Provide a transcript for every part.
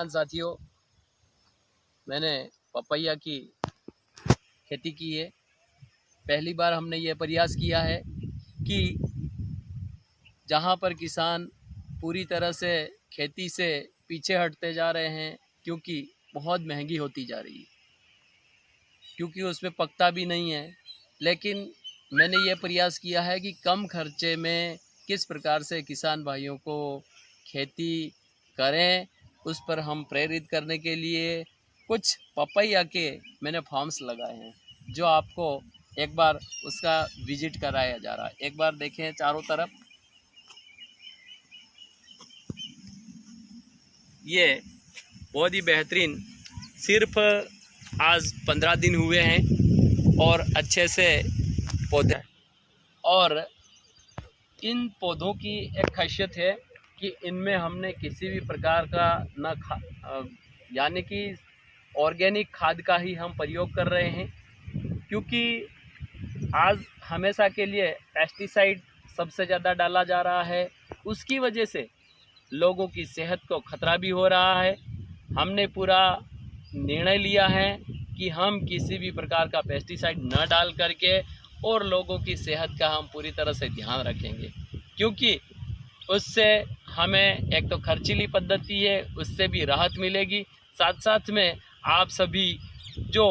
किसान साथियों, मैंने पपैया की खेती की है। पहली बार हमने ये प्रयास किया है कि जहाँ पर किसान पूरी तरह से खेती से पीछे हटते जा रहे हैं, क्योंकि बहुत महंगी होती जा रही है, क्योंकि उसमें पकता भी नहीं है। लेकिन मैंने ये प्रयास किया है कि कम खर्चे में किस प्रकार से किसान भाइयों को खेती करें, उस पर हम प्रेरित करने के लिए कुछ पपैया के मैंने फार्म्स लगाए हैं, जो आपको एक बार उसका विजिट कराया जा रहा है। एक बार देखें चारों तरफ, ये बहुत ही बेहतरीन, सिर्फ आज 15 दिन हुए हैं और अच्छे से पौधे, और इन पौधों की एक खासियत है कि इनमें हमने किसी भी प्रकार का यानी कि ऑर्गेनिक खाद का ही हम प्रयोग कर रहे हैं, क्योंकि आज हमेशा के लिए पेस्टिसाइड सबसे ज़्यादा डाला जा रहा है। उसकी वजह से लोगों की सेहत को खतरा भी हो रहा है। हमने पूरा निर्णय लिया है कि हम किसी भी प्रकार का पेस्टिसाइड न डाल करके और लोगों की सेहत का हम पूरी तरह से ध्यान रखेंगे, क्योंकि उससे हमें एक तो खर्चीली पद्धति है, उससे भी राहत मिलेगी। साथ साथ में आप सभी जो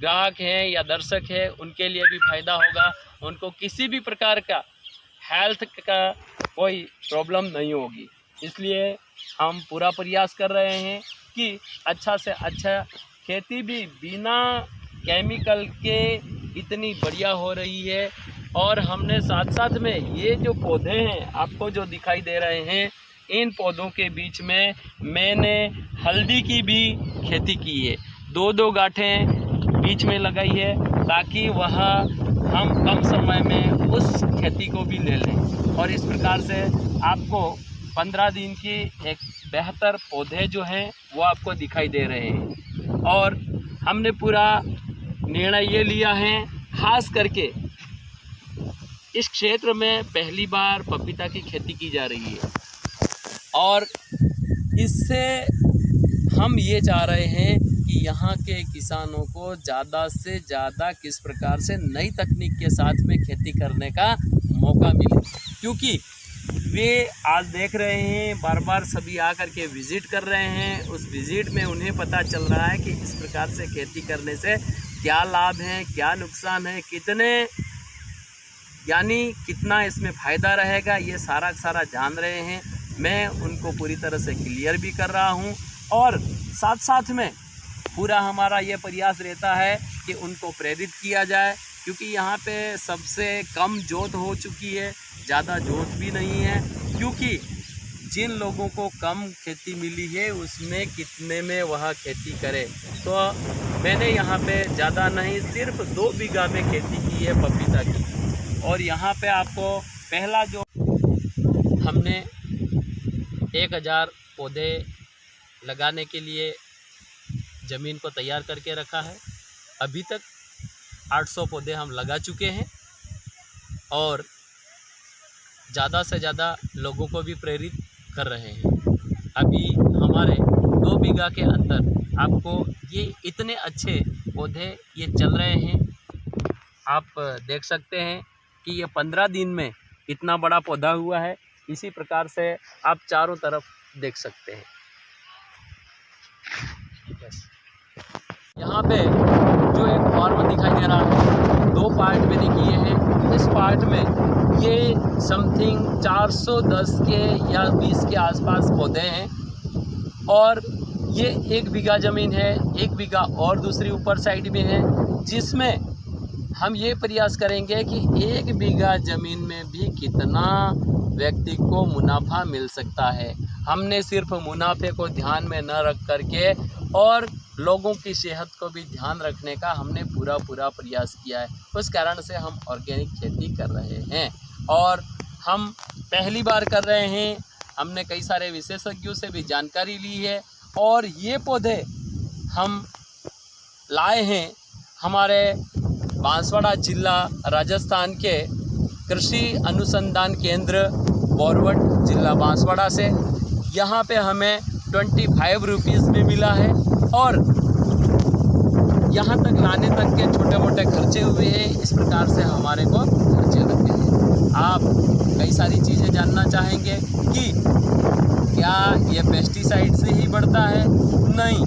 ग्राहक हैं या दर्शक हैं, उनके लिए भी फ़ायदा होगा। उनको किसी भी प्रकार का हेल्थ का कोई प्रॉब्लम नहीं होगी। इसलिए हम पूरा प्रयास कर रहे हैं कि अच्छा से अच्छा खेती भी बिना केमिकल के इतनी बढ़िया हो रही है। और हमने साथ साथ में ये जो पौधे हैं आपको जो दिखाई दे रहे हैं, इन पौधों के बीच में मैंने हल्दी की भी खेती की है। 2-2 गांठें बीच में लगाई है, ताकि वह हम कम समय में उस खेती को भी ले लें। और इस प्रकार से आपको 15 दिन की एक बेहतर पौधे जो हैं वो आपको दिखाई दे रहे हैं। और हमने पूरा निर्णय ये लिया है, खास करके इस क्षेत्र में पहली बार पपीता की खेती की जा रही है, और इससे हम ये चाह रहे हैं कि यहाँ के किसानों को ज़्यादा से ज़्यादा किस प्रकार से नई तकनीक के साथ में खेती करने का मौका मिले, क्योंकि वे आज देख रहे हैं, बार बार सभी आकर के विज़िट कर रहे हैं। उस विज़िट में उन्हें पता चल रहा है कि इस प्रकार से खेती करने से क्या लाभ है, क्या नुकसान है, कितना इसमें फ़ायदा रहेगा, ये सारा जान रहे हैं। मैं उनको पूरी तरह से क्लियर भी कर रहा हूँ, और साथ साथ में पूरा हमारा ये प्रयास रहता है कि उनको प्रेरित किया जाए, क्योंकि यहाँ पे सबसे कम जोत हो चुकी है, ज़्यादा जोत भी नहीं है। क्योंकि जिन लोगों को कम खेती मिली है उसमें कितने में वह खेती करे। तो मैंने यहाँ पे ज़्यादा नहीं, सिर्फ 2 बीघा में खेती की है पपीता की। और यहाँ पे आपको पहला जो हमने 1000 पौधे लगाने के लिए ज़मीन को तैयार करके रखा है। अभी तक 800 पौधे हम लगा चुके हैं, और ज़्यादा से ज़्यादा लोगों को भी प्रेरित कर रहे हैं। अभी हमारे 2 बीघा के अंदर आपको ये इतने अच्छे पौधे ये चल रहे हैं। आप देख सकते हैं कि ये 15 दिन में इतना बड़ा पौधा हुआ है। इसी प्रकार से आप चारों तरफ देख सकते हैं। यहाँ पे जो एक फार्म दिखाई दे रहा है, 2 पार्ट मैंने किए हैं। इस पार्ट में ये समथिंग 410 के या 20 के आसपास पौधे हैं, और ये 1 बीघा ज़मीन है, 1 बीघा और दूसरी ऊपर साइड में है, जिसमें हम ये प्रयास करेंगे कि 1 बीघा ज़मीन में भी कितना व्यक्ति को मुनाफा मिल सकता है। हमने सिर्फ मुनाफे को ध्यान में न रख करके और लोगों की सेहत को भी ध्यान रखने का हमने पूरा प्रयास किया है। उस कारण से हम ऑर्गेनिक खेती कर रहे हैं, और हम पहली बार कर रहे हैं। हमने कई सारे विशेषज्ञों से भी जानकारी ली है, और ये पौधे हम लाए हैं हमारे बांसवाड़ा जिला राजस्थान के कृषि अनुसंधान केंद्र बोरवट जिला बांसवाड़ा से। यहाँ पे हमें 25 रुपीज़ में मिला है। और यहाँ तक लाने तक के छोटे मोटे खर्चे हुए हैं। इस प्रकार से हमारे को खर्चे लगे हैं। आप कई सारी चीज़ें जानना चाहेंगे कि क्या ये पेस्टिसाइड से ही बढ़ता है? नहीं,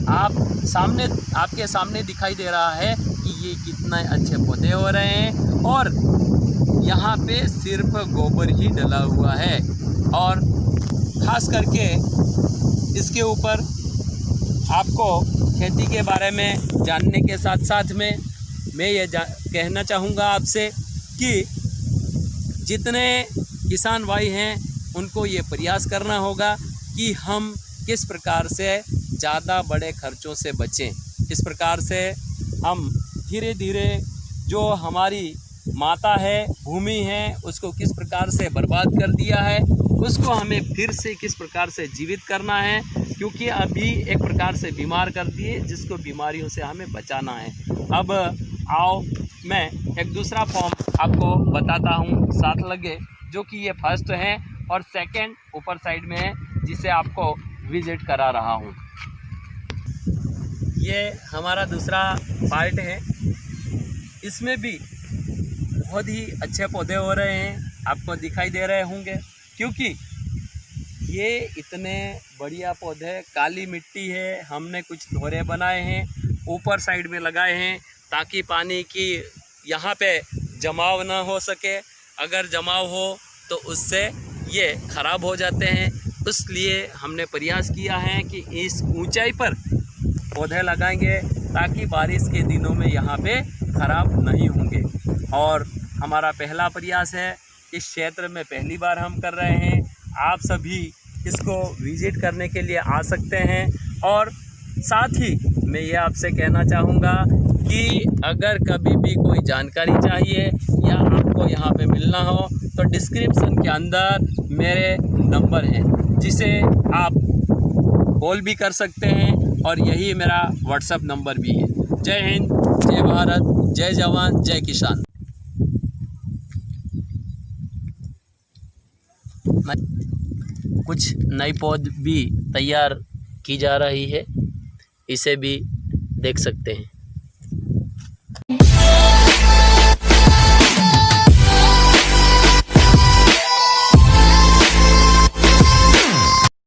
आपके सामने दिखाई दे रहा है कि ये कितने अच्छे पौधे हो रहे हैं और यहाँ पे सिर्फ गोबर ही डला हुआ है। और ख़ास करके इसके ऊपर आपको खेती के बारे में जानने के साथ साथ में मैं ये कहना चाहूँगा आपसे कि जितने किसान भाई हैं उनको ये प्रयास करना होगा कि हम किस प्रकार से ज़्यादा बड़े खर्चों से बचें। इस प्रकार से हम धीरे धीरे जो हमारी माता है, भूमि है, उसको किस प्रकार से बर्बाद कर दिया है, उसको हमें फिर से किस प्रकार से जीवित करना है, क्योंकि अभी एक प्रकार से बीमार कर दिए, जिसको बीमारियों से हमें बचाना है। अब आओ मैं एक दूसरा फॉर्म आपको बताता हूँ साथ लगे, जो कि ये फर्स्ट है और सेकंड ऊपर साइड में है, जिसे आपको विजिट करा रहा हूँ। ये हमारा दूसरा पार्ट है। इसमें भी बहुत ही अच्छे पौधे हो रहे हैं, आपको दिखाई दे रहे होंगे, क्योंकि ये इतने बढ़िया पौधे, काली मिट्टी है, हमने कुछ ढोरे बनाए हैं, ऊपर साइड में लगाए हैं ताकि पानी की यहाँ पे जमाव ना हो सके। अगर जमाव हो तो उससे ये ख़राब हो जाते हैं। इसलिए हमने प्रयास किया है कि इस ऊंचाई पर पौधे लगाएंगे ताकि बारिश के दिनों में यहाँ पे ख़राब नहीं होंगे। और हमारा पहला प्रयास है, इस क्षेत्र में पहली बार हम कर रहे हैं। आप सभी इसको विजिट करने के लिए आ सकते हैं। और साथ ही मैं ये आपसे कहना चाहूँगा कि अगर कभी भी कोई जानकारी चाहिए या आपको यहाँ पे मिलना हो तो डिस्क्रिप्शन के अंदर मेरे नंबर हैं, जिसे आप कॉल भी कर सकते हैं और यही मेरा व्हाट्सएप नंबर भी है। जय हिंद, जय भारत, जय जवान, जय किसान। कुछ नई पौध भी तैयार की जा रही है, इसे भी देख सकते हैं।